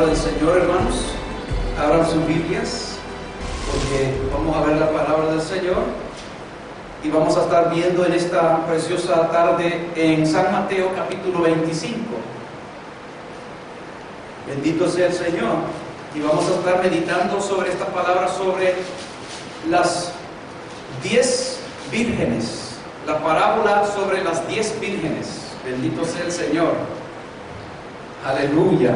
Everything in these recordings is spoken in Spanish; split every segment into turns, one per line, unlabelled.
palabra del Señor, hermanos. Abran sus Biblias, porque vamos a ver la palabra del Señor y vamos a estar viendo en esta preciosa tarde en San Mateo capítulo 25. Bendito sea el Señor. Y vamos a estar meditando sobre esta palabra, sobre las 10 vírgenes, la parábola sobre las 10 vírgenes. Bendito sea el Señor. Aleluya.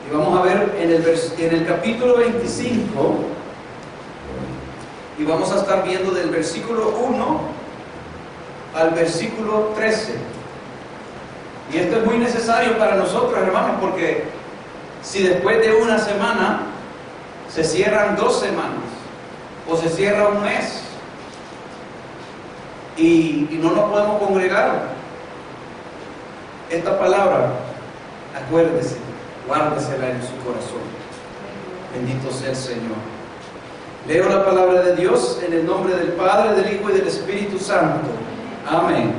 Y vamos a ver en el capítulo 25, y vamos a estar viendo del versículo 1 al versículo 13. Y esto es muy necesario para nosotros, hermanos, porque si después de una semana se cierran 2 semanas o se cierra un mes y no nos podemos congregar, esta palabra, acuérdese, guárdesela en su corazón. Bendito sea el Señor. Leo la palabra de Dios en el nombre del Padre, del Hijo y del Espíritu Santo. Amén.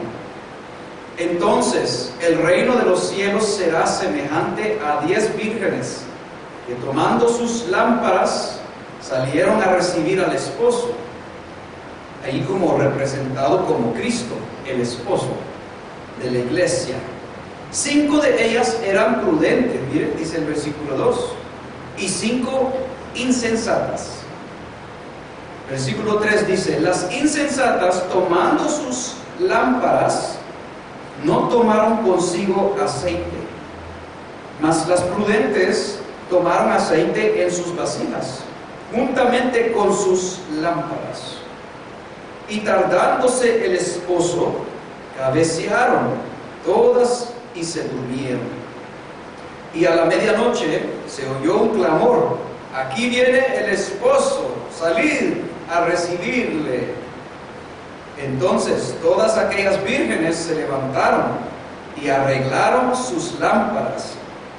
Entonces el reino de los cielos será semejante a 10 vírgenes que, tomando sus lámparas, salieron a recibir al esposo, ahí como representado como Cristo, el esposo de la iglesia. 5 de ellas eran prudentes, miren, dice el versículo 2, y 5 insensatas. Versículo 3 dice: las insensatas, tomando sus lámparas, no tomaron consigo aceite, mas las prudentes tomaron aceite en sus vasijas, juntamente con sus lámparas. Y tardándose el esposo, cabecearon todas y se durmieron. Y a la medianoche se oyó un clamor: aquí viene el esposo, salid a recibirle. Entonces todas aquellas vírgenes se levantaron y arreglaron sus lámparas.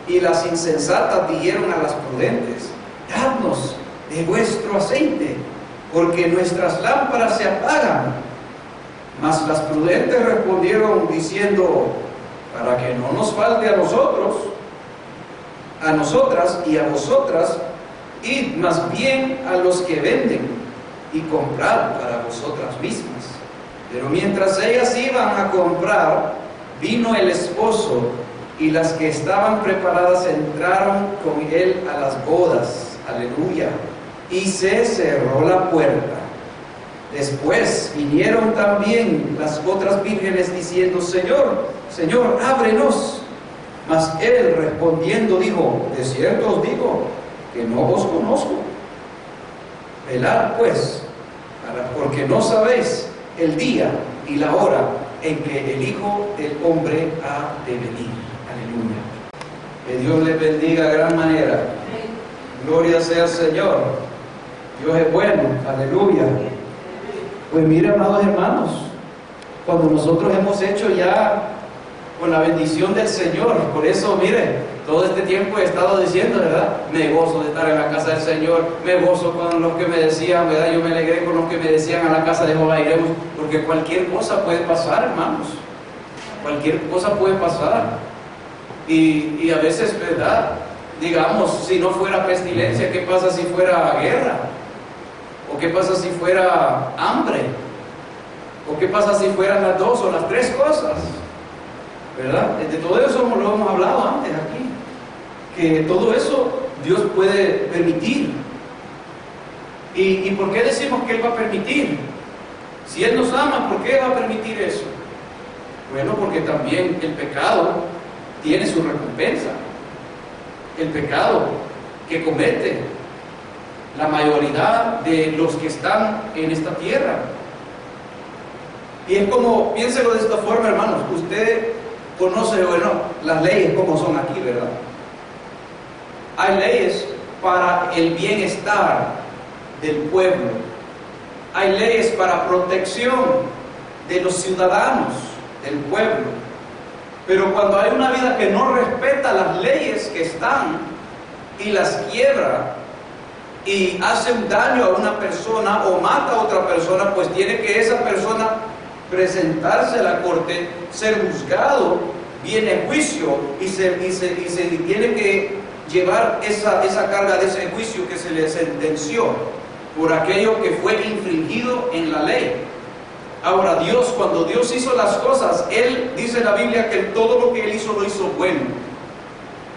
Y las insensatas dijeron a las prudentes: dadnos de vuestro aceite, porque nuestras lámparas se apagan. Mas las prudentes respondieron diciendo: para que no nos falte a nosotros, a nosotras y a vosotras, id más bien a los que venden y comprad para vosotras mismas. Pero mientras ellas iban a comprar, vino el esposo, y las que estaban preparadas entraron con él a las bodas. Aleluya. Y se cerró la puerta. Después vinieron también las otras vírgenes diciendo: Señor, Señor, ábrenos. Mas él respondiendo dijo: de cierto os digo que no os conozco. Velad pues, porque no sabéis el día y la hora en que el Hijo del Hombre ha de venir. Aleluya. Que Dios les bendiga de gran manera. Gloria sea al Señor. Dios es bueno. Aleluya. Pues mire, amados hermanos, cuando nosotros hemos hecho ya con la bendición del Señor, por eso mire, todo este tiempo he estado diciendo, ¿verdad? Me gozo de estar en la casa del Señor, me gozo con los que me decían, ¿verdad? Yo me alegré con los que me decían: a la casa de Jehová iremos, porque cualquier cosa puede pasar, hermanos, cualquier cosa puede pasar, y a veces, ¿verdad? Digamos, si no fuera pestilencia, ¿qué pasa si fuera guerra? ¿O qué pasa si fuera hambre? ¿O qué pasa si fueran las 2 o las 3 cosas? ¿Verdad? De todo eso lo hemos hablado antes aquí, que todo eso Dios puede permitir. ¿Y por qué decimos que Él va a permitir? Si Él nos ama, ¿por qué va a permitir eso? Bueno, porque también el pecado tiene su recompensa. El pecado que comete la mayoría de los que están en esta tierra. Y es como, piénselo de esta forma, hermanos. Usted conoce, bueno, las leyes como son aquí, ¿verdad? Hay leyes para el bienestar del pueblo. Hay leyes para protección de los ciudadanos del pueblo. Pero cuando hay una vida que no respeta las leyes que están y las quiebra y hace un daño a una persona o mata a otra persona, pues tiene que esa persona presentarse a la corte, ser juzgado, viene juicio y se tiene que llevar esa carga de ese juicio que se le sentenció por aquello que fue infringido en la ley. Ahora Dios, cuando Dios hizo las cosas, Él dice en la Biblia que todo lo que Él hizo lo hizo bueno.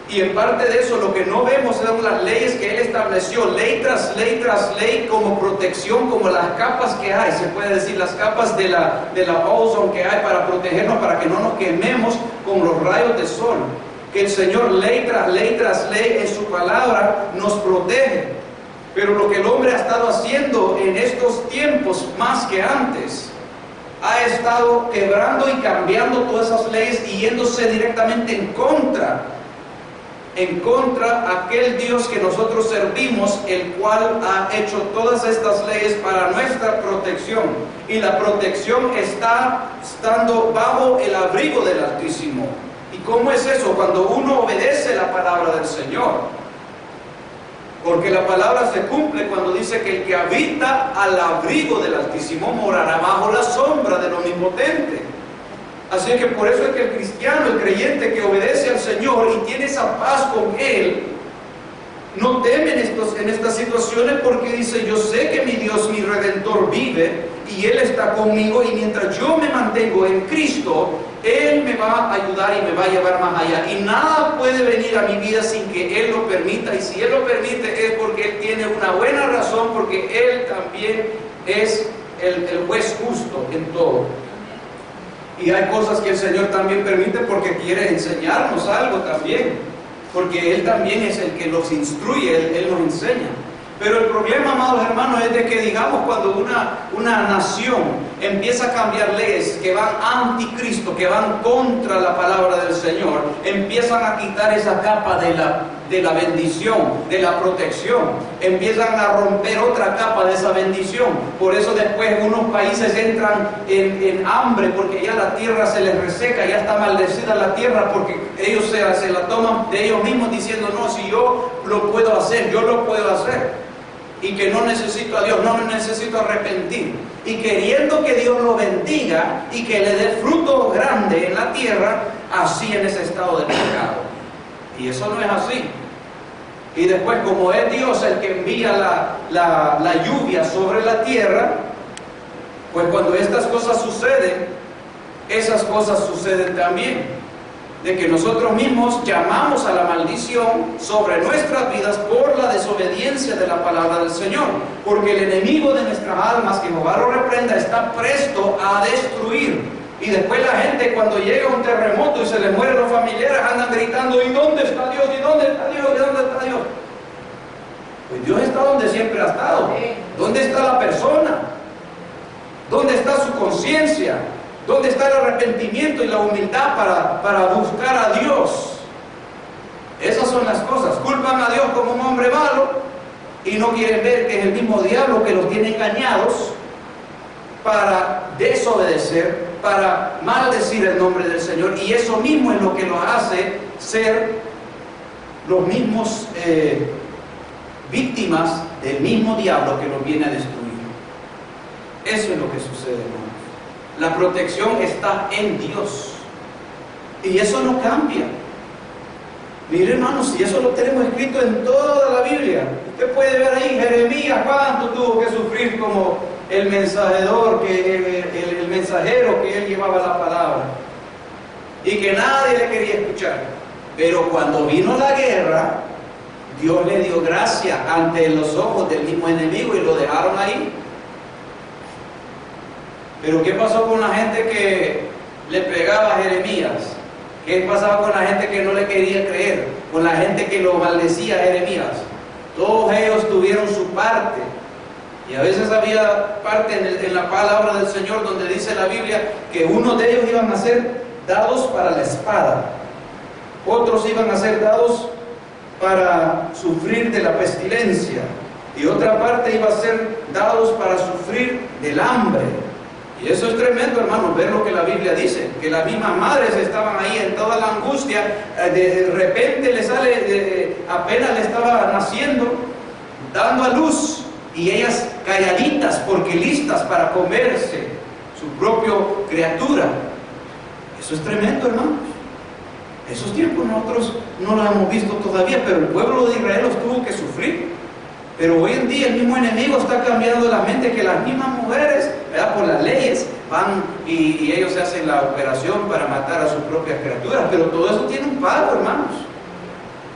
Y en parte de eso lo que no vemos son las leyes que Él estableció, ley tras ley tras ley, como protección, como las capas que hay, se puede decir las capas de la ozone que hay para protegernos, para que no nos quememos con los rayos del sol. Que el Señor ley tras ley en su palabra nos protege. Pero lo que el hombre ha estado haciendo en estos tiempos más que antes, ha estado quebrando y cambiando todas esas leyes y yéndose directamente en contra aquel Dios que nosotros servimos, el cual ha hecho todas estas leyes para nuestra protección. Y la protección está estando bajo el abrigo del Altísimo. ¿Y cómo es eso? Cuando uno obedece la palabra del Señor. Porque la palabra se cumple cuando dice que el que habita al abrigo del Altísimo morará bajo la sombra del Omnipotente. Así que por eso es que el cristiano, el creyente que obedece al Señor y tiene esa paz con Él, no teme en estas situaciones, porque dice: yo sé que mi Dios, mi Redentor vive y Él está conmigo, y mientras yo me mantengo en Cristo, Él me va a ayudar y me va a llevar más allá. Y nada puede venir a mi vida sin que Él lo permita, y si Él lo permite es porque Él tiene una buena razón, porque Él también es el juez justo en todo. Y hay cosas que el Señor también permite porque quiere enseñarnos algo también, porque Él también es el que los instruye, Él nos enseña. Pero el problema, amados hermanos, es de que, digamos, cuando una nación empieza a cambiar leyes que van anticristo, que van contra la palabra del Señor, empiezan a quitar esa capa de la bendición, de la protección, empiezan a romper otra capa de esa bendición. Por eso después unos países entran en hambre, porque ya la tierra se les reseca, ya está maldecida la tierra, porque ellos se la toman de ellos mismos diciendo: no, si yo lo puedo hacer, yo lo puedo hacer. Y que no necesito a Dios, no me necesito arrepentir. Y queriendo que Dios lo bendiga y que le dé fruto grande en la tierra, así en ese estado de pecado. Y eso no es así. Y después, como es Dios el que envía la lluvia sobre la tierra, pues cuando estas cosas suceden, esas cosas suceden también. De que nosotros mismos llamamos a la maldición sobre nuestras vidas por la desobediencia de la palabra del Señor. Porque el enemigo de nuestras almas, que Jehová lo reprenda, está presto a destruir. Y después la gente, cuando llega un terremoto y se les mueren los familiares, andan gritando: ¿y dónde está Dios? ¿Y dónde está Dios? ¿Y dónde está Dios? Pues Dios está donde siempre ha estado. ¿Dónde está la persona? ¿Dónde está su conciencia? ¿Dónde está el arrepentimiento y la humildad para buscar a Dios? Esas son las cosas. Culpan a Dios como un hombre malo y no quieren ver que es el mismo diablo que los tiene engañados para desobedecer, para maldecir el nombre del Señor. Y eso mismo es lo que los hace ser los mismos víctimas del mismo diablo que los viene a destruir. Eso es lo que sucede, hermanos. La protección está en Dios. Y eso no cambia. Mire, hermanos, si eso lo tenemos escrito en toda la Biblia. Usted puede ver ahí Jeremías cuánto tuvo que sufrir como el mensajero que él llevaba la palabra. Y que nadie le quería escuchar. Pero cuando vino la guerra, Dios le dio gracia ante los ojos del mismo enemigo y lo dejaron ahí. Pero ¿qué pasó con la gente que le pegaba a Jeremías? ¿Qué pasaba con la gente que no le quería creer? Con la gente que lo maldecía a Jeremías. Todos ellos tuvieron su parte. Y a veces había parte en la palabra del Señor donde dice la Biblia que unos de ellos iban a ser dados para la espada. Otros iban a ser dados para sufrir de la pestilencia. Y otra parte iba a ser dados para sufrir del hambre. Y eso es tremendo, hermanos, ver lo que la Biblia dice, que las mismas madres estaban ahí en toda la angustia, de repente le sale, apenas le estaba naciendo, dando a luz, y ellas calladitas porque listas para comerse su propia criatura. Eso es tremendo, hermanos. Esos tiempos nosotros no los hemos visto todavía, pero el pueblo de Israel los tuvo que sufrir. Pero hoy en día el mismo enemigo está cambiando la mente, que las mismas mujeres, ¿verdad?, por las leyes, van y ellos hacen la operación para matar a sus propias criaturas. Pero todo eso tiene un pago, hermanos,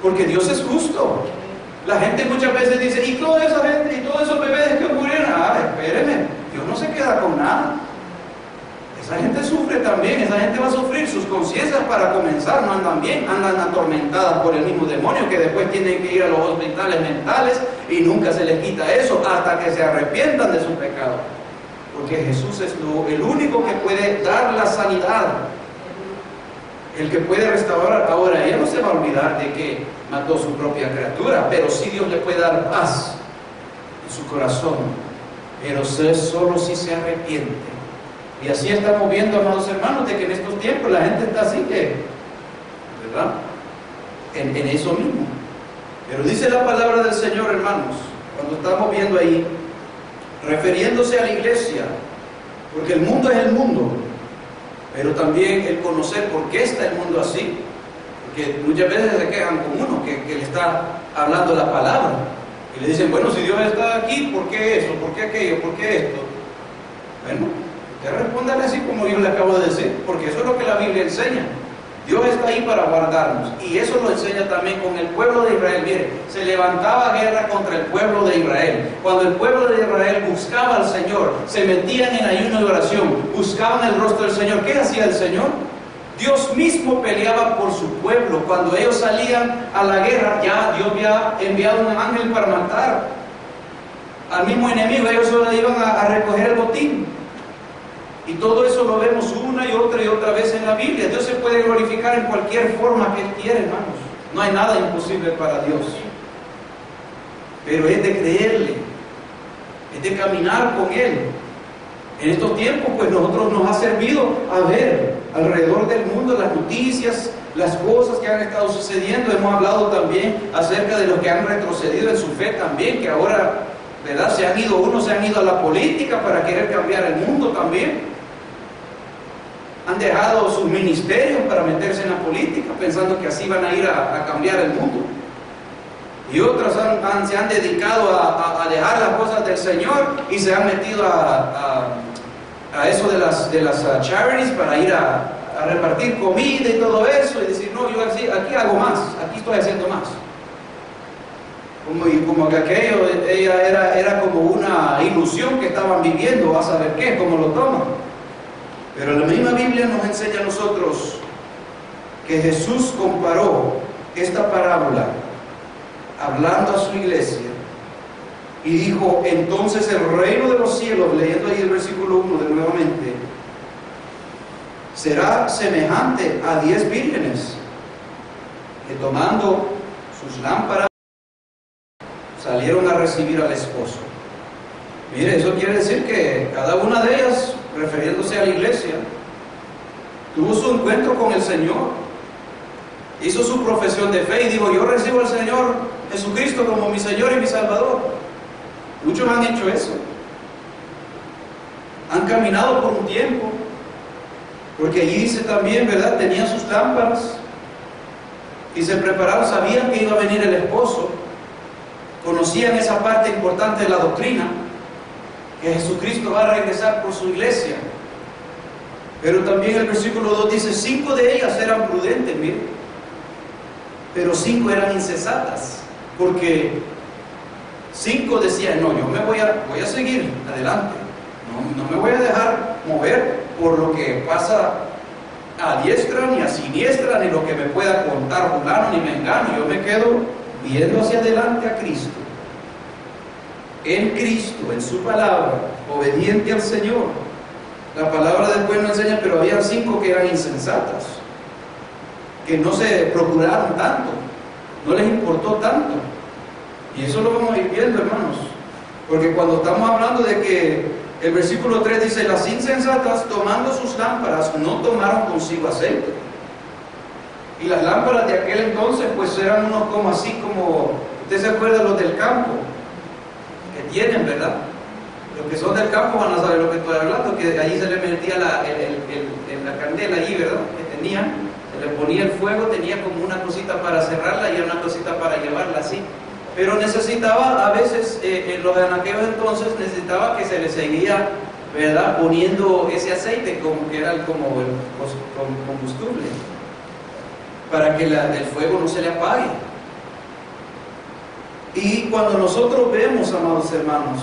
porque Dios es justo. La gente muchas veces dice, y toda esa gente, y todos esos bebés que murieron, espérenme, Dios no se queda con nada. Esa gente sufre también, esa gente va a sufrir. Sus conciencias, para comenzar, no andan bien, andan atormentadas por el mismo demonio, que después tienen que ir a los hospitales mentales y nunca se les quita eso hasta que se arrepientan de su pecado. Porque Jesús es el único que puede dar la sanidad, el que puede restaurar. Ahora, ella no se va a olvidar de que mató su propia criatura, pero sí Dios le puede dar paz en su corazón, pero solo si se arrepiente. Y así estamos viendo, amados hermanos, de que en estos tiempos la gente está así, ¿verdad?, en eso mismo. Pero dice la palabra del Señor, hermanos, cuando estamos viendo ahí, refiriéndose a la iglesia, porque el mundo es el mundo, pero también el conocer por qué está el mundo así, porque muchas veces se quejan con uno que le está hablando la palabra, y le dicen, bueno, si Dios está aquí, ¿por qué eso? ¿Por qué aquello? ¿Por qué esto? Bueno, usted respóndale así como yo le acabo de decir, porque eso es lo que la Biblia enseña. Dios está ahí para guardarnos, y eso lo enseña también con el pueblo de Israel. Mire, se levantaba guerra contra el pueblo de Israel. Cuando el pueblo de Israel buscaba al Señor, se metían en ayuno y oración, buscaban el rostro del Señor. ¿Qué hacía el Señor? Dios mismo peleaba por su pueblo. Cuando ellos salían a la guerra, ya Dios había enviado un ángel para matar al mismo enemigo. Ellos solo iban a recoger el botín. Y todo eso lo vemos una y otra vez en la Biblia. Dios se puede glorificar en cualquier forma que Él quiera, hermanos. No hay nada imposible para Dios. Pero es de creerle, es de caminar con Él. En estos tiempos, pues nosotros nos ha servido a ver alrededor del mundo las noticias, las cosas que han estado sucediendo. Hemos hablado también acerca de los que han retrocedido en su fe también, que ahora, ¿verdad?, unos se han ido a la política para querer cambiar el mundo también. Han dejado sus ministerios para meterse en la política, pensando que así van a ir a cambiar el mundo. Y otros se han dedicado a dejar las cosas del Señor y se han metido a eso de las charities, para ir a repartir comida y todo eso, y decir, no, yo aquí hago más, aquí estoy haciendo más. Como que aquello era como una ilusión que estaban viviendo, a saber qué, cómo lo toman. Pero la misma Biblia nos enseña a nosotros que Jesús comparó esta parábola hablando a su iglesia y dijo, entonces el reino de los cielos, leyendo ahí el versículo 1 de nuevamente, será semejante a 10 vírgenes que, tomando sus lámparas, salieron a recibir al esposo. Mire, eso quiere decir que cada una de ellas, refiriéndose a la iglesia, tuvo su encuentro con el Señor, hizo su profesión de fe y dijo, yo recibo al Señor Jesucristo como mi Señor y mi Salvador. Muchos han hecho eso, han caminado por un tiempo, porque allí dice también, ¿verdad?, tenían sus lámparas y se prepararon, sabían que iba a venir el esposo, conocían esa parte importante de la doctrina, que Jesucristo va a regresar por su iglesia. Pero también el versículo 2 dice, 5 de ellas eran prudentes, miren, pero 5 eran insensatas, porque 5 decían, no, yo me voy a seguir adelante, no me voy a dejar mover por lo que pasa a diestra ni a siniestra, ni lo que me pueda contar fulano ni mengano. Yo me quedo viendo hacia adelante a Cristo, en Cristo, en su palabra, obediente al Señor. La palabra después nos enseña, pero había 5 que eran insensatas, que no se procuraron tanto, no les importó tanto. Y eso lo vamos a ir viendo, hermanos, porque cuando estamos hablando de que el versículo 3 dice, las insensatas, tomando sus lámparas, no tomaron consigo aceite. Y las lámparas de aquel entonces pues eran unos como así, como, usted se acuerda los del campo, que tienen, ¿verdad? Los que son del campo van a saber lo que estoy hablando, que allí se le metía la candela allí, ¿verdad?, que tenían, se le ponía el fuego, tenía como una cosita para cerrarla y una cosita para llevarla así. Pero necesitaba, a veces, en aquellos entonces, necesitaba que se le seguía, ¿verdad?, poniendo ese aceite, como que era como el combustible, para que el fuego no se le apague. Y cuando nosotros vemos, amados hermanos,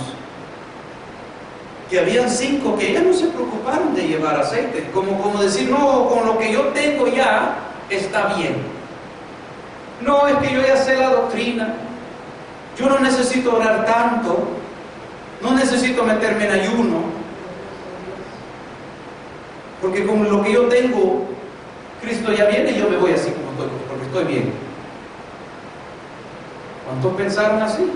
que habían 5 que ya no se preocuparon de llevar aceite, como decir, no, con lo que yo tengo ya está bien. No, es que yo ya sé la doctrina, yo no necesito orar tanto, no necesito meterme en ayuno, porque con lo que yo tengo, Cristo ya viene y yo me voy así como estoy, porque estoy bien. ¿Cuántos pensaron así?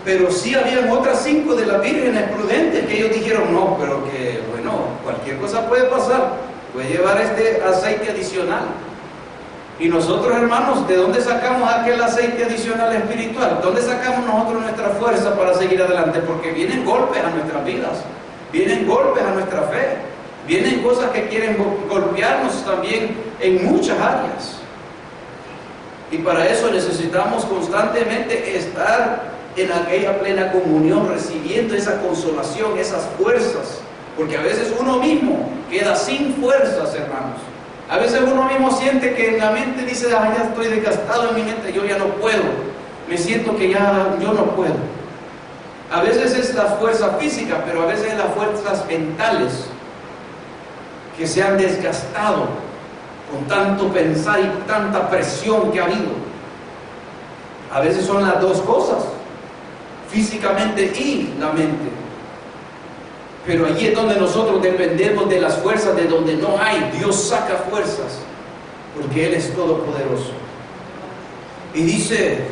Pero sí habían otras 5 de las vírgenes prudentes que ellos dijeron, no, pero que bueno, cualquier cosa puede pasar, puede llevar este aceite adicional. Y nosotros, hermanos, ¿de dónde sacamos aquel aceite adicional espiritual? ¿Dónde sacamos nosotros nuestra fuerza para seguir adelante? Porque vienen golpes a nuestras vidas, vienen golpes a nuestra fe, vienen cosas que quieren golpearnos también en muchas áreas. Y para eso necesitamos constantemente estar en aquella plena comunión, recibiendo esa consolación, esas fuerzas. Porque a veces uno mismo queda sin fuerzas, hermanos. A veces uno mismo siente que en la mente dice, ya estoy desgastado en mi mente, yo ya no puedo. Me siento que ya yo no puedo. A veces es la fuerza física, pero a veces es las fuerzas mentales que se han desgastado con tanto pensar y tanta presión que ha habido. A veces son las dos cosas, físicamente y la mente. Pero allí es donde nosotros dependemos de las fuerzas, de donde no hay. Dios saca fuerzas, porque Él es todopoderoso. Y dice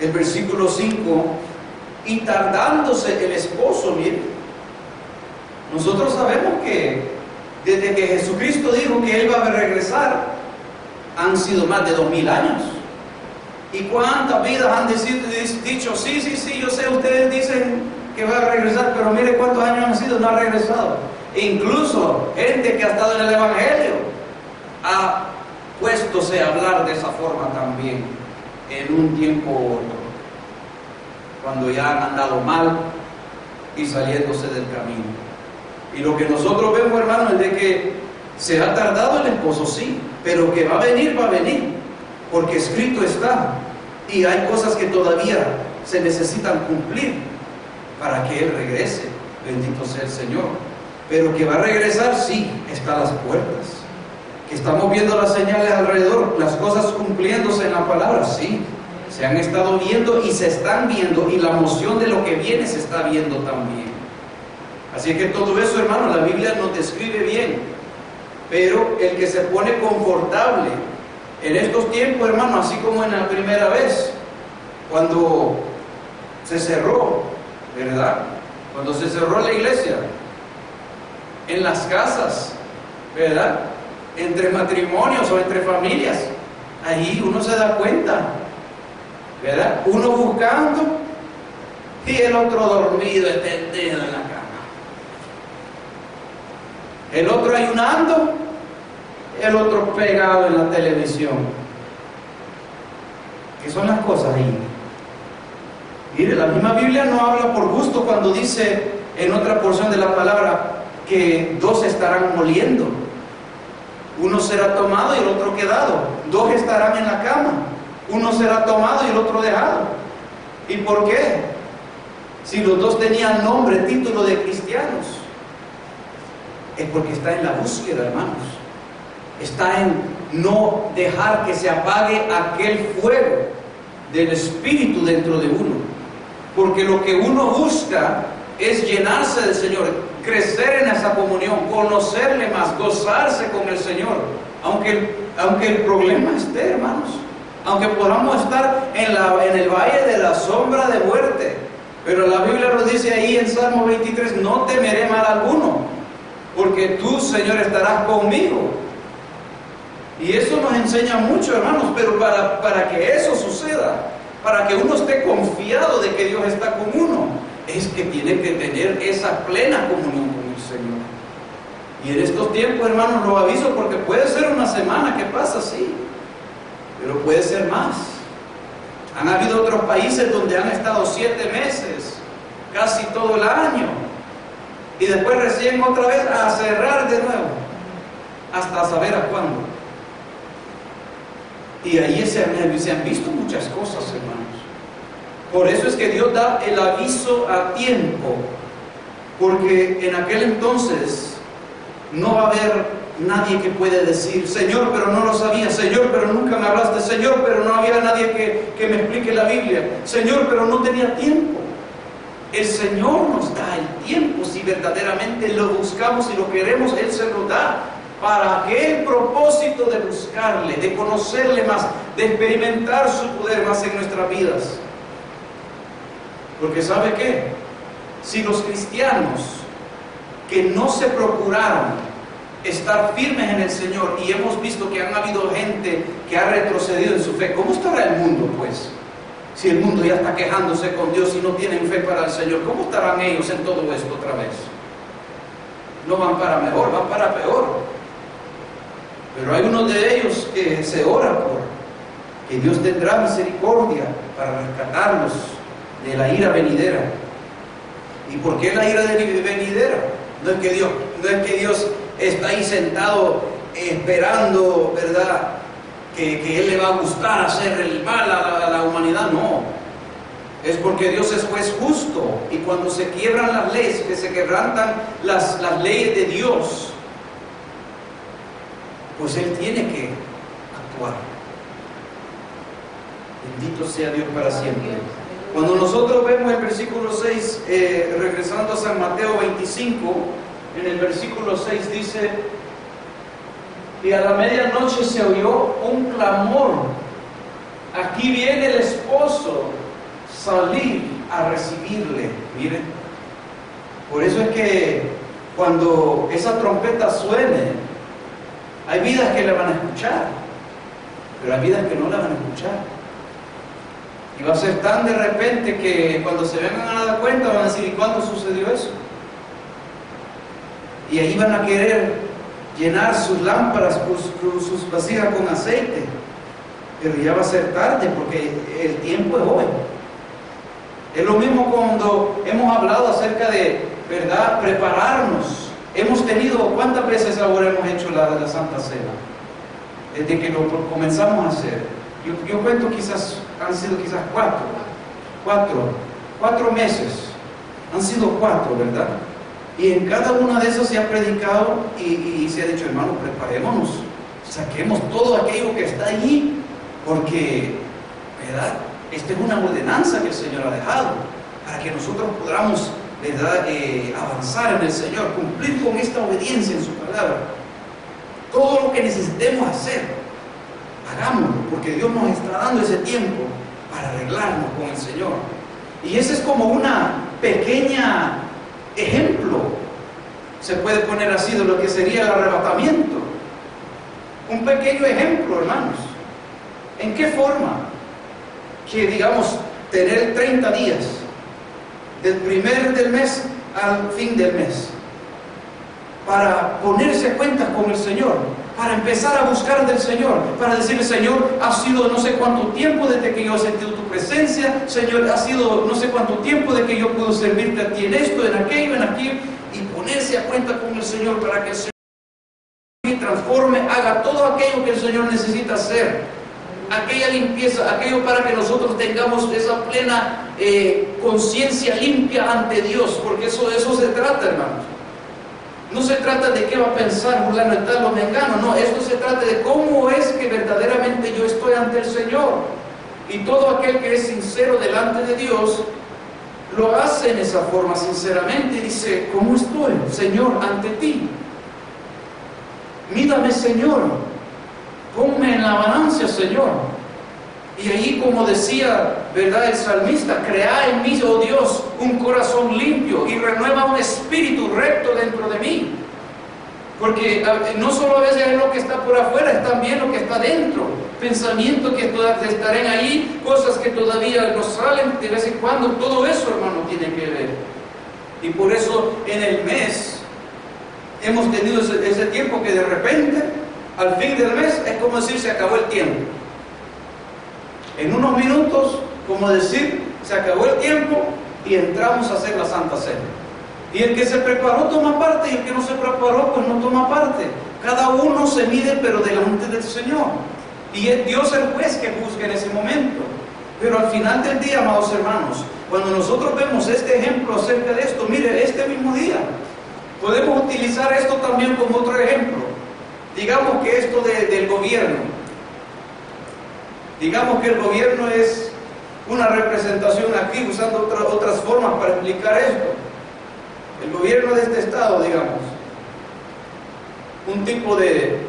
el versículo 5, y tardándose el esposo, miren, nosotros sabemos que desde que Jesucristo dijo que Él va a regresar, han sido más de 2000 años. ¿Y cuántas vidas han dicho, sí, yo sé, ustedes dicen que va a regresar, pero mire cuántos años han sido, no ha regresado? E incluso gente que ha estado en el Evangelio ha puestose a hablar de esa forma también en un tiempo u otro, cuando ya han andado mal y saliéndose del camino. Y lo que nosotros vemos, hermanos, es de que se ha tardado el esposo, sí, pero que va a venir, porque escrito está. Y hay cosas que todavía se necesitan cumplir para que Él regrese. Bendito sea el Señor. Pero que va a regresar, sí, está a las puertas. Que estamos viendo las señales alrededor, las cosas cumpliéndose en la palabra, sí. Se han estado viendo y se están viendo, y la emoción de lo que viene se está viendo también. Así que todo eso, hermano, la Biblia nos describe bien. Pero el que se pone confortable en estos tiempos, hermano, así como en la primera vez, cuando se cerró, ¿verdad? Cuando se cerró la iglesia, en las casas, ¿verdad? Entre matrimonios o entre familias, ahí uno se da cuenta, ¿verdad? Uno buscando y el otro dormido, extendido en la cama. El otro ayunando, el otro pegado en la televisión. ¿Qué son las cosas ahí? Mire, la misma Biblia no habla por gusto cuando dice en otra porción de la palabra que 2 estarán moliendo. Uno será tomado y el otro quedado. 2 estarán en la cama. Uno será tomado y el otro dejado. ¿Y por qué? Si los 2 tenían nombre, título de cristianos. Es porque está en la búsqueda, hermanos. Está en no dejar que se apague aquel fuego del Espíritu dentro de uno. Porque lo que uno busca es llenarse del Señor, crecer en esa comunión, conocerle más, gozarse con el Señor. Aunque el problema esté, hermanos, aunque podamos estar en el valle de la sombra de muerte, pero la Biblia nos dice ahí en Salmo 23, no temeré mal alguno, porque tú, Señor, estarás conmigo. Y eso nos enseña mucho, hermanos, pero para que eso suceda, para que uno esté confiado de que Dios está con uno, es que tiene que tener esa plena comunión con el Señor. Y en estos tiempos, hermanos, lo aviso porque puede ser una semana que pasa, sí, pero puede ser más. Han habido otros países donde han estado 7 meses, casi todo el año, y después recién otra vez a cerrar de nuevo, hasta saber a cuándo. Y ahí se han visto muchas cosas, hermanos. Por eso es que Dios da el aviso a tiempo, porque en aquel entonces no va a haber nadie que puede decir: Señor, pero no lo sabía, Señor, pero nunca me hablaste, Señor, pero no había nadie que me explique la Biblia, Señor, pero no tenía tiempo. El Señor nos da el tiempo. Si verdaderamente lo buscamos y lo queremos, Él se lo da, para aquel propósito de buscarle, de conocerle más, de experimentar su poder más en nuestras vidas. Porque ¿sabe qué? Si los cristianos que no se procuraron estar firmes en el Señor, y hemos visto que han habido gente que ha retrocedido en su fe, ¿cómo estará el mundo, pues? Si el mundo ya está quejándose con Dios y no tienen fe para el Señor, ¿cómo estarán ellos en todo esto otra vez? No van para mejor, van para peor. Pero hay unos de ellos que se ora por que Dios tendrá misericordia para rescatarlos de la ira venidera. ¿Y por qué la ira venidera? No es que Dios está ahí sentado esperando, ¿verdad?, que Él le va a gustar hacer el mal a la humanidad. No, es porque Dios es juez justo, y cuando se quiebran las leyes, que se quebrantan las leyes de Dios, pues Él tiene que actuar. Bendito sea Dios para siempre. Cuando nosotros vemos el versículo 6, regresando a San Mateo 25, en el versículo 6 dice: y a la medianoche se oyó un clamor, aquí viene el esposo, salir a recibirle. Miren, por eso es que cuando esa trompeta suene, hay vidas que la van a escuchar, pero hay vidas que no la van a escuchar. Y va a ser tan de repente que cuando se vengan a dar cuenta van a decir: ¿y cuándo sucedió eso? Y ahí van a querer llenar sus lámparas, sus vasijas con aceite, pero ya va a ser tarde porque el tiempo es hoy. Es lo mismo cuando hemos hablado acerca de, ¿verdad?, prepararnos. Hemos tenido, ¿cuántas veces ahora hemos hecho la Santa Cena? Desde que lo comenzamos a hacer. Yo cuento, han sido 4 meses. Han sido 4, ¿verdad? Y en cada una de esas se ha predicado y se ha dicho: hermano, preparémonos, saquemos todo aquello que está allí, porque, ¿verdad?, esta es una ordenanza que el Señor ha dejado para que nosotros podamos, ¿verdad?, avanzar en el Señor, cumplir con esta obediencia en su palabra. Todo lo que necesitemos hacer, hagámoslo, porque Dios nos está dando ese tiempo para arreglarnos con el Señor. Y ese es como una pequeña ejemplo, se puede poner así, de lo que sería el arrebatamiento. Un pequeño ejemplo, hermanos. ¿En qué forma? Que, digamos, tener 30 días del primer del mes al fin del mes para ponerse a cuentas con el Señor, para empezar a buscar del Señor, para decirle: Señor, ha sido no sé cuánto tiempo desde que yo he sentido tu presencia, Señor, ha sido no sé cuánto tiempo de que yo puedo servirte a ti en esto, en aquello, y ponerse a cuenta con el Señor para que el Señor transforme, haga todo aquello que el Señor necesita hacer, aquella limpieza, aquello para que nosotros tengamos esa plena conciencia limpia ante Dios, porque eso se trata, hermanos. No se trata de qué va a pensar fulano y tal o mengano, no, esto se trata de cómo es que verdaderamente yo estoy ante el Señor. Y todo aquel que es sincero delante de Dios lo hace en esa forma, sinceramente, y dice: ¿cómo estoy, Señor, ante ti? Mírame, Señor, ponme en la balanza, Señor. Y ahí, como decía, ¿verdad?, el salmista: crea en mí, oh Dios, un corazón limpio y renueva un espíritu recto dentro de mí. Porque no solo a veces es lo que está por afuera, es también lo que está dentro. Pensamientos que estarán ahí, cosas que todavía nos salen de vez en cuando. Todo eso, hermano, tiene que ver. Y por eso en el mes hemos tenido ese tiempo que de repente, al fin del mes, es como decir, se acabó el tiempo. En unos minutos, como decir, se acabó el tiempo y entramos a hacer la Santa Cena. Y el que se preparó toma parte, y el que no se preparó, pues no toma parte. Cada uno se mide, pero delante del Señor. Y es Dios el juez que juzga en ese momento. Pero al final del día, amados hermanos, cuando nosotros vemos este ejemplo acerca de esto, mire, este mismo día, podemos utilizar esto también como otro ejemplo. Digamos que esto del gobierno. Digamos que el gobierno es una representación aquí, usando otras formas para explicar esto. El gobierno de este estado, digamos, un tipo de,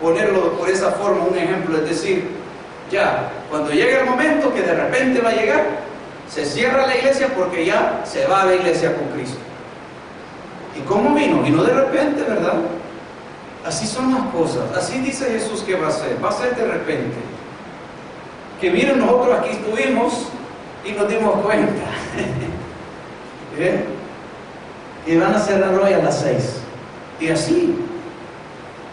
ponerlo por esa forma, un ejemplo, es decir, ya, cuando llegue el momento que de repente va a llegar, se cierra la iglesia porque ya se va a la iglesia con Cristo. ¿Y cómo vino? Vino de repente, ¿verdad? Así son las cosas, así dice Jesús que va a ser de repente. Que miren, nosotros aquí estuvimos y nos dimos cuenta. ¿Eh? Y van a cerrar hoy a las 6. Y así.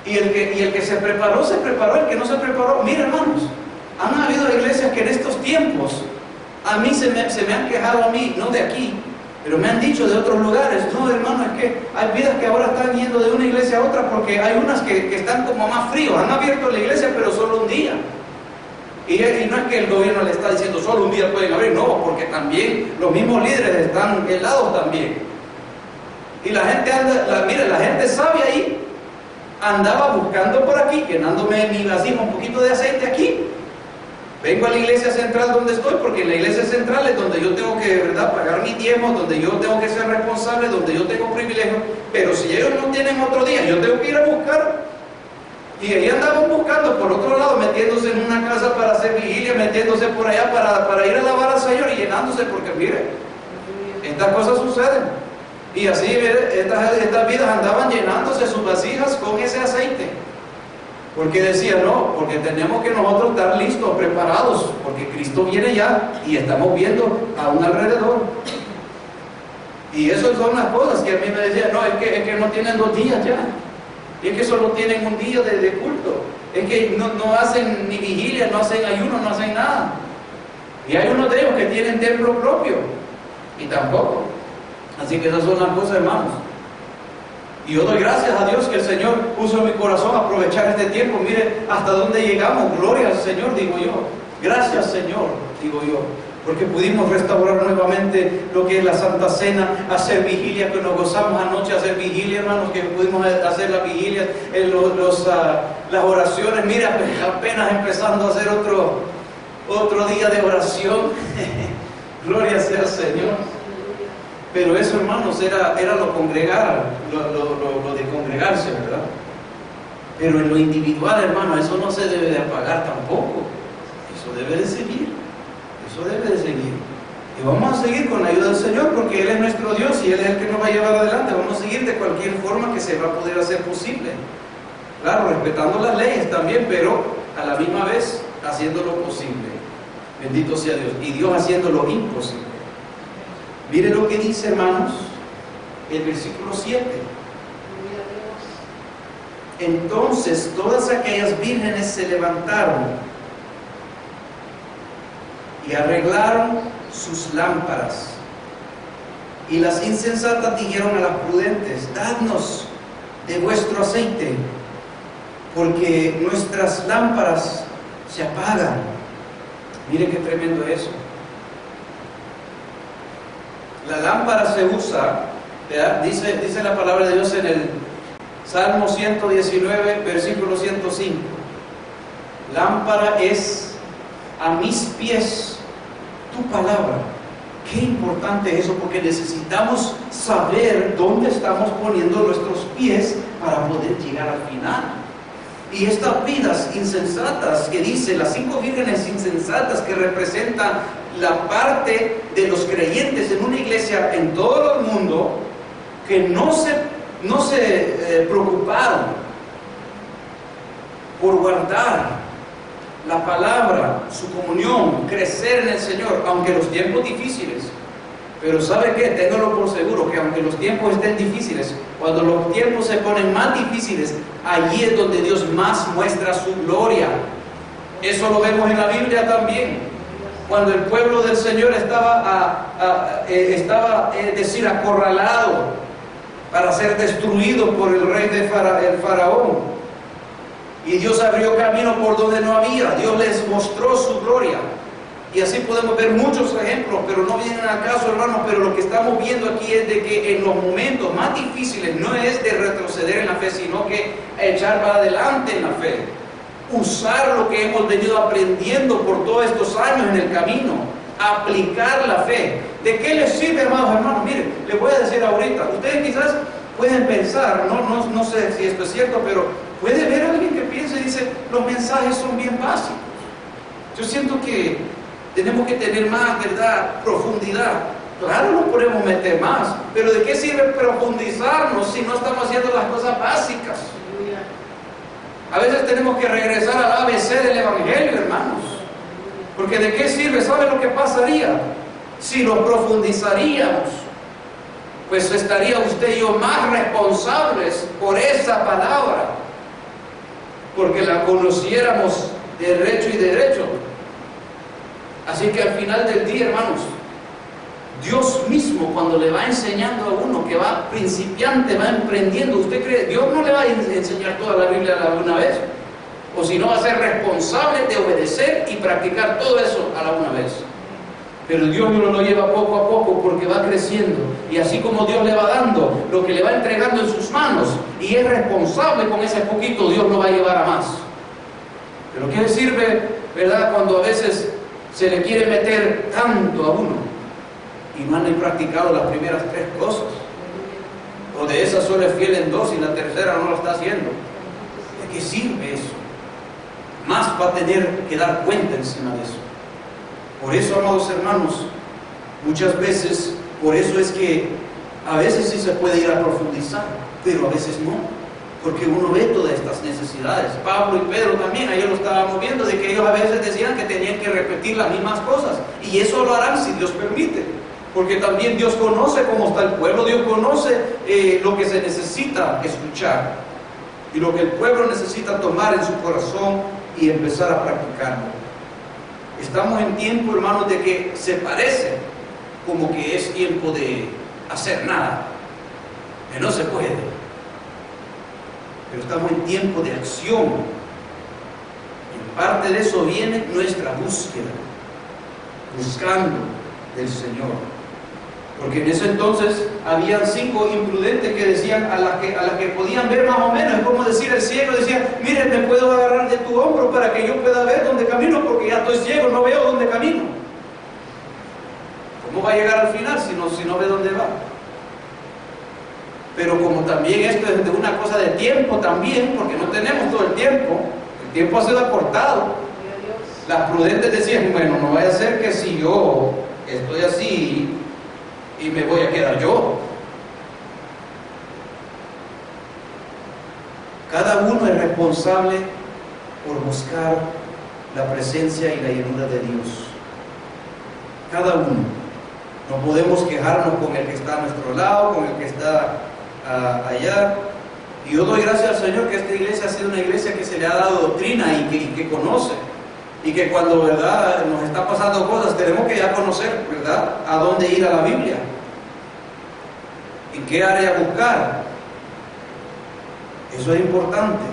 Y el que se preparó, el que no se preparó. Miren, hermanos, han habido iglesias que en estos tiempos, a mí se me han quejado a mí, no de aquí, pero me han dicho de otros lugares, no, hermano, es que hay vidas que ahora están yendo de una iglesia a otra porque hay unas que están como más fríos, han abierto la iglesia pero solo un día. Y no es que el gobierno le está diciendo solo un día pueden abrir, no, porque también los mismos líderes están helados también. Y la gente anda, mire, la gente sabia ahí andaba buscando por aquí, llenándome mi vasija un poquito de aceite aquí. Vengo a la iglesia central donde estoy, porque en la iglesia central es donde yo tengo que, ¿verdad?, pagar mis diezmos, donde yo tengo que ser responsable, donde yo tengo privilegios. Pero si ellos no tienen otro día, yo tengo que ir a buscar. Y ahí andaban buscando por otro lado, metiéndose en una casa para hacer vigilia, metiéndose por allá para ir a alabar al Señor y llenándose, porque mire, estas cosas suceden. Y así, mire, estas vidas andaban llenándose sus vasijas con ese aceite. Porque decía, no, porque tenemos que nosotros estar listos, preparados, porque Cristo viene ya y estamos viendo a un alrededor. Y esas son las cosas que a mí me decían, no, es que no tienen 2 días ya. Y es que solo tienen un día de culto. Es que no hacen ni vigilia, no hacen ayuno, no hacen nada. Y hay unos de ellos que tienen templo propio. Y tampoco. Así que esas son las cosas, hermanos. Y yo doy gracias a Dios que el Señor puso en mi corazón aprovechar este tiempo. Mire hasta dónde llegamos. Gloria al Señor, digo yo. Gracias, Señor, digo yo. Porque pudimos restaurar nuevamente lo que es la Santa Cena, hacer vigilia, que nos gozamos anoche, hacer vigilia, hermanos, que pudimos hacer las vigilias, las oraciones. Mira, apenas empezando a hacer otro día de oración. Gloria sea al Señor. Pero eso, hermanos, era lo congregar, lo de congregarse, ¿verdad? Pero en lo individual, hermano, eso no se debe de apagar tampoco. Eso debe de seguir. Eso debe de seguir. Y vamos a seguir con la ayuda del Señor, porque Él es nuestro Dios y Él es el que nos va a llevar adelante. Vamos a seguir de cualquier forma que se va a poder hacer posible. Claro, respetando las leyes también, pero a la misma vez haciendo lo posible. Bendito sea Dios. Y Dios haciendo lo imposible. Mire lo que dice, hermanos, el versículo 7. Entonces todas aquellas vírgenes se levantaron y arreglaron sus lámparas. Y las insensatas dijeron a las prudentes: dadnos de vuestro aceite, porque nuestras lámparas se apagan. Mire qué tremendo es eso. La lámpara se usa, dice la palabra de Dios en el Salmo 119, versículo 105. Lámpara es a mis pies tu palabra. Qué importante es eso, porque necesitamos saber dónde estamos poniendo nuestros pies para poder llegar al final. Y estas vidas insensatas que dice, las 5 vírgenes insensatas que representan la parte de los creyentes en una iglesia en todo el mundo, que no se preocuparon por guardar la palabra, su comunión, crecer en el Señor, aunque los tiempos difíciles. Pero ¿sabe qué? Téngalo por seguro que aunque los tiempos estén difíciles, cuando los tiempos se ponen más difíciles, allí es donde Dios más muestra su gloria. Eso lo vemos en la Biblia también. Cuando el pueblo del Señor estaba acorralado para ser destruido por el rey el faraón, y Dios abrió camino por donde no había. Dios les mostró su gloria. Y así podemos ver muchos ejemplos, pero no vienen al caso, hermanos. Pero lo que estamos viendo aquí es de que en los momentos más difíciles no es de retroceder en la fe, sino que echar para adelante en la fe. Usar lo que hemos venido aprendiendo por todos estos años en el camino. Aplicar la fe. ¿De qué les sirve, hermanos? Miren, les voy a decir ahorita. Ustedes quizás pueden pensar, no sé si esto es cierto, pero puede ver a alguien que piense y dice, los mensajes son bien básicos. Yo siento que tenemos que tener más, ¿verdad?, profundidad. Claro, nos podemos meter más, pero ¿de qué sirve profundizarnos si no estamos haciendo las cosas básicas? A veces tenemos que regresar al ABC del Evangelio, hermanos. Porque ¿de qué sirve? ¿Sabe lo que pasaría? Si lo profundizaríamos, pues estaría usted y yo más responsables por esa palabra, porque la conociéramos derecho y derecho. Así que al final del día, hermanos, Dios mismo, cuando le va enseñando a uno que va principiante, va emprendiendo, ¿usted cree? Dios no le va a enseñar toda la Biblia a la una vez, o si no va a ser responsable de obedecer y practicar todo eso a la una vez. Pero Dios no lo lleva poco a poco porque va creciendo, y así como Dios le va dando lo que le va entregando en sus manos y es responsable con ese poquito, Dios lo va a llevar a más. Pero ¿qué le sirve, verdad, cuando a veces se le quiere meter tanto a uno y no han practicado las primeras 3 cosas? O de esas solo es fiel en 2 y la tercera no lo está haciendo. ¿De qué sirve eso? Más va a tener que dar cuenta encima de eso. Por eso, amados hermanos, muchas veces, por eso es que a veces sí se puede ir a profundizar, pero a veces no, porque uno ve todas estas necesidades. Pablo y Pedro también, ayer lo estábamos viendo, de que ellos a veces decían que tenían que repetir las mismas cosas, y eso lo harán si Dios permite, porque también Dios conoce cómo está el pueblo, Dios conoce lo que se necesita escuchar, y lo que el pueblo necesita tomar en su corazón y empezar a practicarlo. Estamos en tiempo, hermanos, de que se parece como que es tiempo de hacer nada, que no se puede. Pero estamos en tiempo de acción. En parte de eso viene nuestra búsqueda, buscando del Señor. Porque en ese entonces habían 5 imprudentes que decían, a las que podían ver más o menos, es como decir el ciego, decía, mire, me puedo agarrar de tu hombro para que yo pueda ver dónde camino, porque ya estoy ciego, no veo dónde camino. ¿Cómo va a llegar al final si no ve dónde va? Pero como también esto es de una cosa de tiempo también, porque no tenemos todo el tiempo ha sido acortado. Las prudentes decían, bueno, no vaya a ser que si yo estoy así y me voy a quedar yo. Cada uno es responsable por buscar la presencia y la llenura de Dios. Cada uno. No podemos quejarnos con el que está a nuestro lado, con el que está allá. Y yo doy gracias al Señor que esta iglesia ha sido una iglesia que se le ha dado doctrina y que conoce. Y que cuando, ¿verdad?, nos están pasando cosas, tenemos que ya conocer, ¿verdad?, a dónde ir a la Biblia, en qué área buscar. Eso es importante.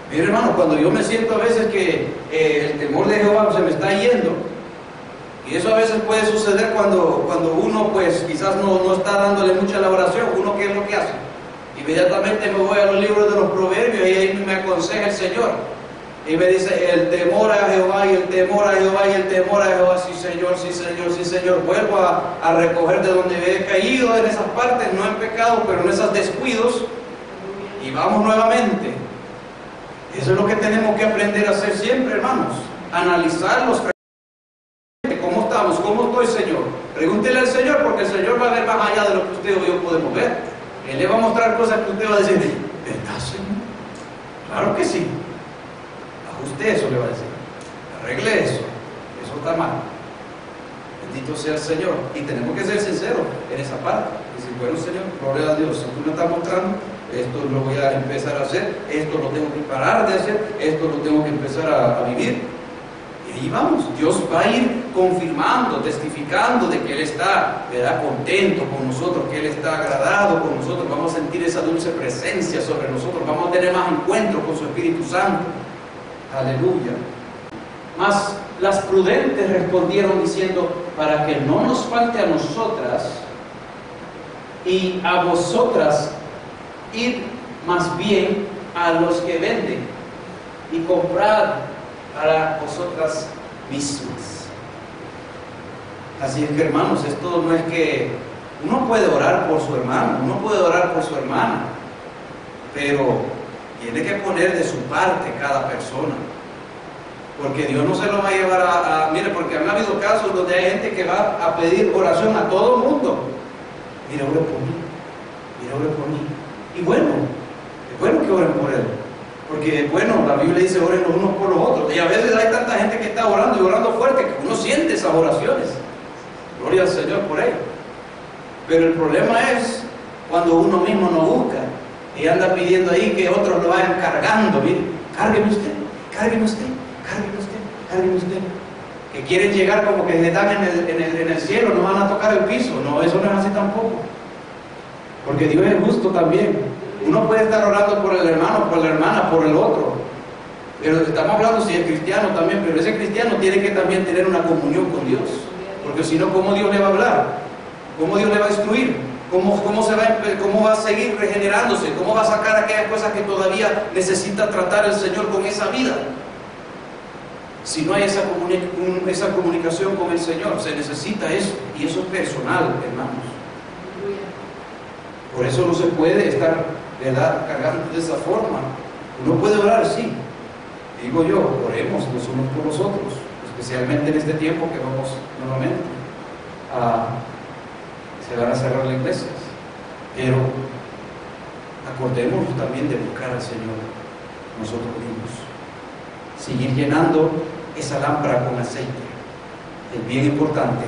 Mire, hermano, cuando yo me siento a veces que el temor de Jehová se me está yendo, y eso a veces puede suceder cuando uno pues quizás no está dándole mucha la oración, uno ¿qué es lo que hace? Inmediatamente me voy a los libros de los proverbios y ahí me aconseja el Señor. Y me dice, el temor a Jehová, y el temor a Jehová, y el temor a Jehová, sí Señor, sí Señor, sí Señor. Vuelvo a recoger de donde me he caído en esas partes, no en pecado, pero en esos descuidos, y vamos nuevamente. Eso es lo que tenemos que aprender a hacer siempre, hermanos. Analizarlos, cómo estamos, cómo estoy, Señor. Pregúntele al Señor, porque el Señor va a ver más allá de lo que usted o yo podemos ver. Él le va a mostrar cosas que usted va a decir, ¿verdad, Señor? Claro que sí. Usted eso le va a decir, arregle eso está mal. Bendito sea el Señor. Y tenemos que ser sinceros en esa parte. Decir, bueno, Señor, gloria a Dios, si tú me estás mostrando, esto lo voy a empezar a hacer, esto lo tengo que parar de hacer, esto lo tengo que empezar a vivir. Y ahí vamos, Dios va a ir confirmando, testificando de que Él está, ¿verdad?, contento con nosotros, que Él está agradado con nosotros. Vamos a sentir esa dulce presencia sobre nosotros, vamos a tener más encuentros con su Espíritu Santo. Aleluya. Mas las prudentes respondieron diciendo, para que no nos falte a nosotras y a vosotras, id más bien a los que venden y comprad para vosotras mismas. Así es que, hermanos, esto no es que uno puede orar por su hermano, uno puede orar por su hermana, pero tiene que poner de su parte cada persona, porque Dios no se lo va a llevar mire, porque han habido casos donde hay gente que va a pedir oración a todo el mundo. Mira, ore por mí, mira, ore por mí. Y bueno, es bueno que oren por él, porque bueno, la Biblia dice oren los unos por los otros, y a veces hay tanta gente que está orando y orando fuerte que uno siente esas oraciones. Gloria al Señor por ello. Pero el problema es cuando uno mismo no busca y anda pidiendo ahí que otros lo vayan cargando. Mire, cárgueme usted, cárgueme usted, cárgueme usted, cárgueme usted. Que quieren llegar como que están en el cielo, no van a tocar el piso. No, eso no es así tampoco. Porque Dios es justo también. Uno puede estar orando por el hermano, por la hermana, por el otro. Pero estamos hablando si es cristiano también, pero ese cristiano tiene que también tener una comunión con Dios. Porque si no, ¿cómo Dios le va a hablar? ¿Cómo Dios le va a instruir? ¿Cómo va a seguir regenerándose? ¿Cómo va a sacar aquellas cosas que todavía necesita tratar el Señor con esa vida? Si no hay esa comunicación con el Señor, se necesita eso. Y eso es personal, hermanos. Por eso no se puede estar, ¿verdad?, cargando de esa forma. Uno puede orar, sí. Digo yo, oremos los unos por los otros, especialmente en este tiempo que vamos nuevamente se van a cerrar las iglesias. Pero acordémonos también de buscar al Señor nosotros mismos. Seguir llenando esa lámpara con aceite es bien importante,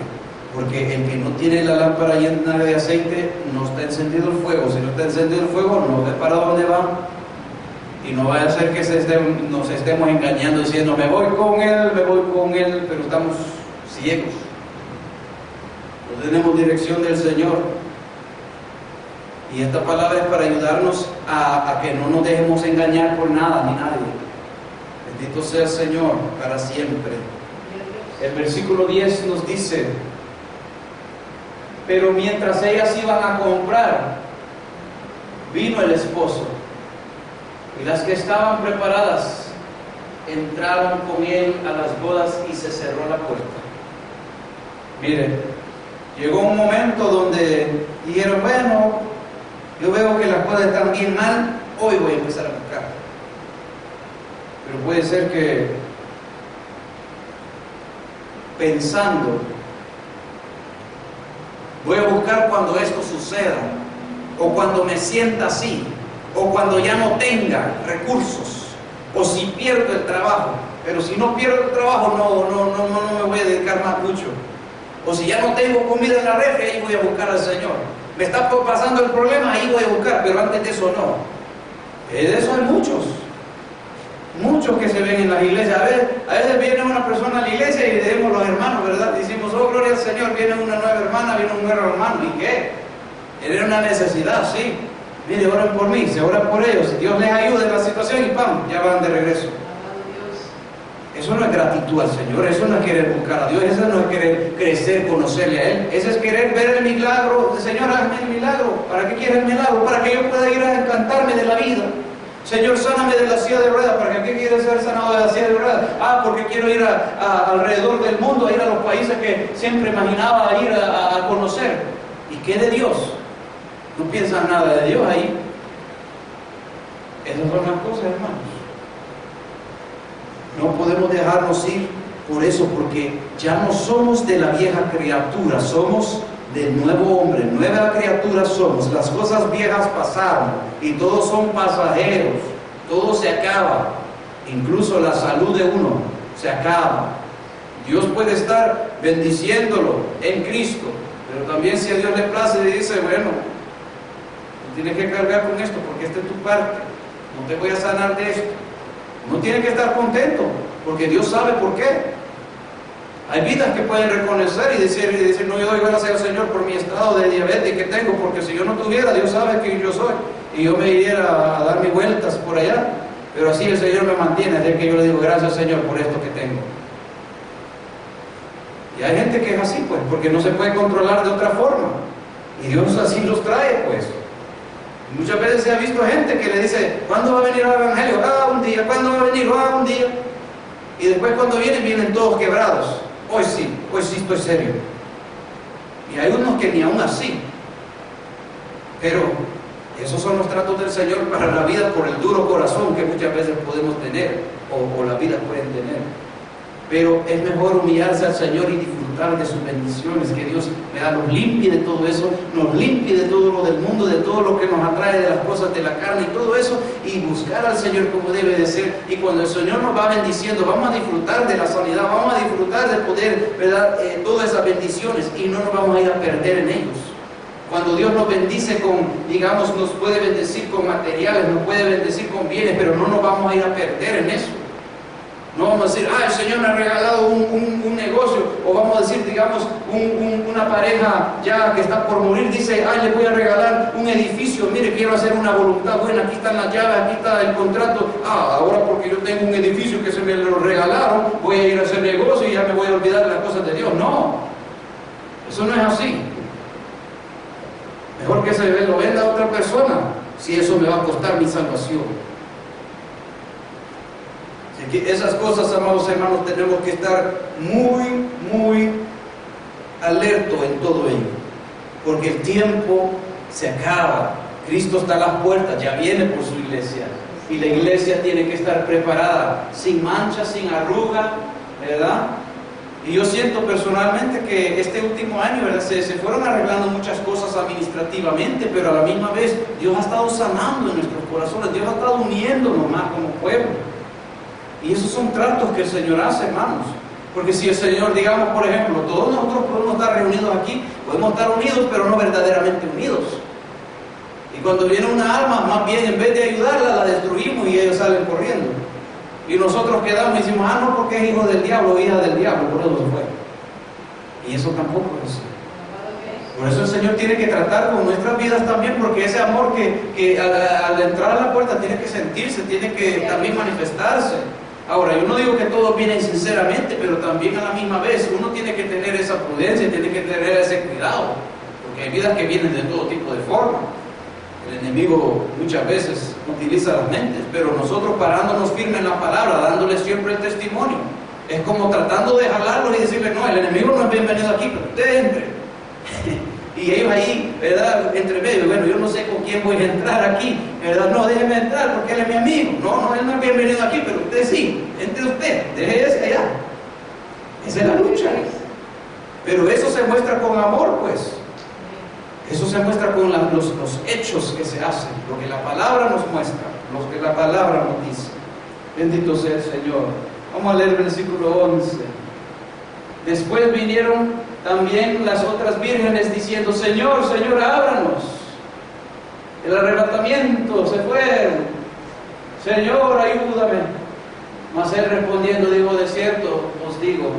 porque el que no tiene la lámpara llena de aceite no está encendido el fuego. Si no está encendido el fuego, no ve para dónde va. Y no vaya a ser que nos estemos engañando diciendo me voy con él, pero estamos ciegos. No tenemos dirección del Señor. Y esta palabra es para ayudarnos a que no nos dejemos engañar por nada ni nadie. Bendito sea el Señor para siempre. El versículo 10 nos dice: pero mientras ellas iban a comprar, vino el esposo, y las que estaban preparadas entraron con él a las bodas y se cerró la puerta. Mire, llegó un momento donde dijeron, bueno, yo veo que las cosas están bien mal, hoy voy a empezar a buscar. Pero puede ser que pensando, voy a buscar cuando esto suceda, o cuando me sienta así, o cuando ya no tenga recursos, o si pierdo el trabajo. Pero si no pierdo el trabajo, no me voy a dedicar más mucho. O si ya no tengo comida en la refri, ahí voy a buscar al Señor. Me está pasando el problema, ahí voy a buscar, pero antes de eso no. De eso hay muchos que se ven en las iglesias. A veces viene una persona a la iglesia y vemos los hermanos, ¿verdad? Decimos, oh, gloria al Señor, viene una nueva hermana, viene un nuevo hermano. ¿Y qué? Era una necesidad, sí. Mire, oren por mí, se ora por ellos, Dios les ayuda en la situación y ¡pam!, ya van de regreso. Eso no es gratitud al Señor, eso no es querer buscar a Dios, eso no es querer crecer, conocerle a Él. Eso es querer ver el milagro. Señor, hazme el milagro. ¿Para qué quieres el milagro? Para que yo pueda ir a encantarme de la vida. Señor, sáname de la silla de ruedas. ¿Para qué quieres ser sanado de la silla de ruedas? Porque quiero ir alrededor del mundo, a ir a los países que siempre imaginaba ir a conocer. ¿Y qué de Dios? No piensan nada de Dios ahí. Esas son las cosas, hermanos. No podemos dejarnos ir por eso, porque ya no somos de la vieja criatura, somos del nuevo hombre, nueva criatura somos. Las cosas viejas pasaron y todos son pasajeros, todo se acaba, incluso la salud de uno se acaba. Dios puede estar bendiciéndolo en Cristo, pero también si a Dios le place y dice, bueno, tú tienes que cargar con esto porque esta es tu parte, no te voy a sanar de esto. No tiene que estar contento, porque Dios sabe por qué. Hay vidas que pueden reconocer y decir, no, yo doy gracias al Señor por mi estado de diabetes que tengo, porque si yo no tuviera, Dios sabe que yo soy, y yo me iría a dar mis vueltas por allá, pero así el Señor me mantiene, así que yo le digo, gracias Señor por esto que tengo. Y hay gente que es así, pues, porque no se puede controlar de otra forma, y Dios así los trae, pues. Muchas veces se ha visto gente que le dice, ¿cuándo va a venir el Evangelio? Un día. ¿Cuándo va a venir? Un día. Y después cuando vienen todos quebrados. Hoy sí estoy serio. Y hay unos que ni aún así. Pero esos son los tratos del Señor para la vida por el duro corazón que muchas veces podemos tener, o la vida pueden tener. Pero es mejor humillarse al Señor y disfrutar de sus bendiciones, que Dios nos limpie de todo eso, nos limpie de todo lo del mundo, de todo lo que nos atrae de las cosas de la carne y todo eso, y buscar al Señor como debe de ser. Y cuando el Señor nos va bendiciendo, vamos a disfrutar de la sanidad, vamos a disfrutar de poder, ¿verdad? Todas esas bendiciones, y no nos vamos a ir a perder en ellos. Cuando Dios nos bendice con, digamos, nos puede bendecir con materiales, nos puede bendecir con bienes, pero no nos vamos a ir a perder en eso. No vamos a decir, el Señor me ha regalado un negocio, o vamos a decir, digamos, una pareja ya que está por morir, dice, le voy a regalar un edificio, mire, quiero hacer una voluntad buena, aquí están las llaves, aquí está el contrato, ahora porque yo tengo un edificio que se me lo regalaron, voy a ir a hacer negocio y ya me voy a olvidar de las cosas de Dios. No, eso no es así. Mejor que se lo venda a otra persona, si eso me va a costar mi salvación. Que esas cosas, amados hermanos, tenemos que estar muy alerto en todo ello, porque el tiempo se acaba. Cristo está a las puertas, ya viene por su iglesia, y la iglesia tiene que estar preparada, sin mancha, sin arruga, ¿verdad? Y yo siento personalmente que este último año, ¿verdad? Se fueron arreglando muchas cosas administrativamente, pero a la misma vez Dios ha estado sanando en nuestros corazones, Dios ha estado uniéndonos más como pueblo. Y esos son tratos que el Señor hace, hermanos. Porque si el Señor, digamos, por ejemplo, todos nosotros podemos estar reunidos aquí, podemos estar unidos, pero no verdaderamente unidos. Y cuando viene una alma, más bien en vez de ayudarla, la destruimos y ellos salen corriendo. Y nosotros quedamos y decimos, no, porque es hijo del diablo o hija del diablo, por eso se fue. Y eso tampoco es así. Por eso el Señor tiene que tratar con nuestras vidas también, porque ese amor que al entrar a la puerta tiene que sentirse, tiene que también manifestarse. Ahora, yo no digo que todos vienen sinceramente, pero también a la misma vez uno tiene que tener esa prudencia, tiene que tener ese cuidado, porque hay vidas que vienen de todo tipo de forma. El enemigo muchas veces utiliza las mentes, pero nosotros parándonos firmes en la palabra, dándoles siempre el testimonio, es como tratando de jalarlos y decirles, no, el enemigo no es bienvenido aquí, pero usted entre. Y ellos ahí, ¿verdad? Entre medio, bueno, yo no sé con quién voy a entrar aquí, ¿verdad? No, déjeme entrar porque él es mi amigo. No, él no es bienvenido aquí, pero usted sí, entre usted, déjese allá. Esa es la lucha. Pero eso se muestra con amor, pues. Eso se muestra con los hechos que se hacen, lo que la palabra nos muestra, lo que la palabra nos dice. Bendito sea el Señor. Vamos a leer el versículo 11. Después vinieron también las otras vírgenes diciendo, Señor, Señor, ábranos. El arrebatamiento se fue. Señor, ayúdame. Mas él respondiendo dijo, de cierto os digo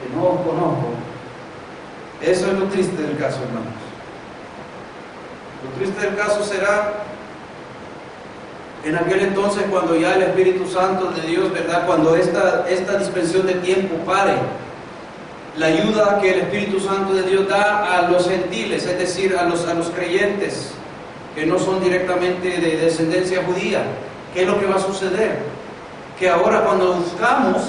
que no os conozco. Eso es lo triste del caso, hermanos. Lo triste del caso será en aquel entonces cuando ya el Espíritu Santo de Dios, ¿verdad? Cuando esta dispensación de tiempo pare. La ayuda que el Espíritu Santo de Dios da a los gentiles, es decir, a los creyentes que no son directamente de descendencia judía. ¿Qué es lo que va a suceder? Que ahora cuando buscamos,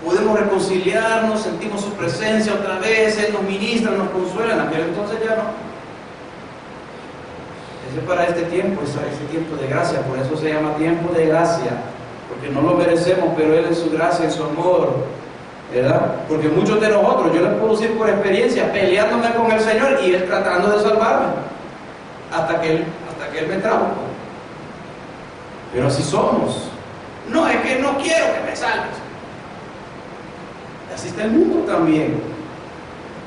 podemos reconciliarnos, sentimos su presencia otra vez, Él nos ministra, nos consuela. En aquel entonces ya no. Ese es para este tiempo, es ese tiempo de gracia, por eso se llama tiempo de gracia, porque no lo merecemos, pero Él en su gracia, en su amor, ¿verdad? Porque muchos de nosotros, yo les puedo decir por experiencia, peleándome con el Señor y Él tratando de salvarme, hasta que Él me trajo. Pero así somos. No, es que no quiero que me salves. Así está el mundo también.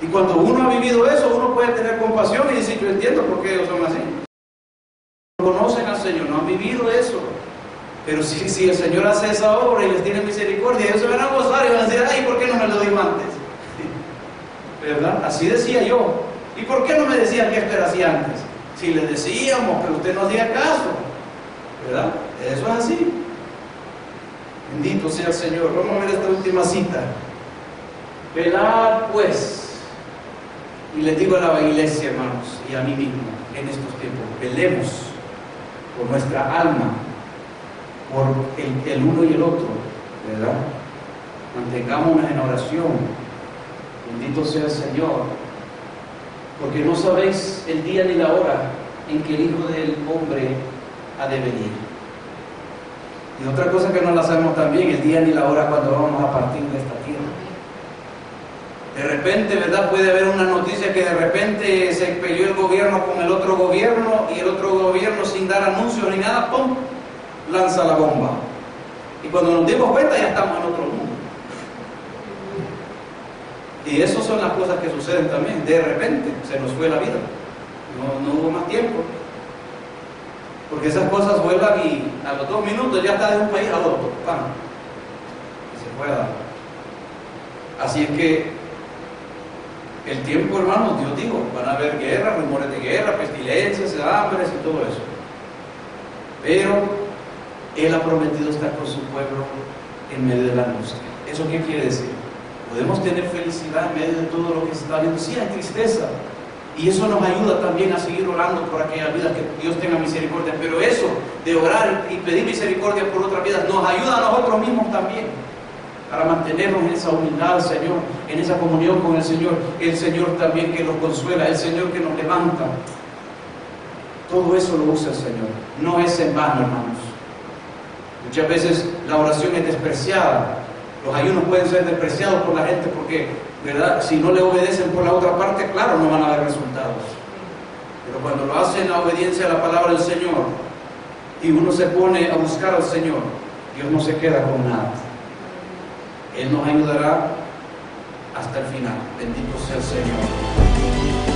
Y cuando uno ha vivido eso, uno puede tener compasión y decir, yo entiendo por qué ellos son así. No conocen al Señor, no han vivido eso. Pero si el Señor hace esa obra y les tiene misericordia, ellos se van a gozar y van a decir, ay, ¿por qué no me lo dijo antes? ¿Verdad? Así decía yo. ¿Y por qué no me decían que esto era así antes? Si les decíamos, pero usted no hacía caso. ¿Verdad? Eso es así. Bendito sea el Señor. Vamos a ver esta última cita. Velad pues. Y les digo a la iglesia, hermanos, y a mí mismo, en estos tiempos, velemos por nuestra alma, por el uno y el otro, ¿verdad? Mantengámonos en oración. Bendito sea el Señor, porque no sabéis el día ni la hora en que el Hijo del Hombre ha de venir. Y otra cosa que no la sabemos también, el día ni la hora cuando vamos a partir de esta tierra. De repente, ¿verdad? Puede haber una noticia que de repente se peleó el gobierno con el otro gobierno y el otro gobierno, sin dar anuncios ni nada, ¡pum!, lanza la bomba. Y cuando nos dimos cuenta ya estamos en otro mundo. Y esas son las cosas que suceden también. De repente se nos fue la vida. No hubo más tiempo. Porque esas cosas vuelan y a los 2 minutos ya está de un país a otro. ¡Pam! Y se fue a dar. Así es que el tiempo, hermanos, Dios dijo, van a haber guerras, rumores de guerra, pestilencias, hambres y todo eso. Pero Él ha prometido estar con su pueblo en medio de la angustia. ¿Eso qué quiere decir? Podemos tener felicidad en medio de todo lo que se está viendo. Sí, hay tristeza. Y eso nos ayuda también a seguir orando por aquellas vidas, que Dios tenga misericordia. Pero eso de orar y pedir misericordia por otras vidas nos ayuda a nosotros mismos también, para mantenernos en esa humildad al Señor, en esa comunión con el Señor también que nos consuela, el Señor que nos levanta. Todo eso lo usa el Señor. No es en vano, hermanos. Muchas veces la oración es despreciada. Los ayunos pueden ser despreciados por la gente porque, ¿verdad?, si no le obedecen por la otra parte, claro, no van a dar resultados. Pero cuando lo hacen en la obediencia a la palabra del Señor y uno se pone a buscar al Señor, Dios no se queda con nada. Él nos ayudará hasta el final. Bendito sea el Señor.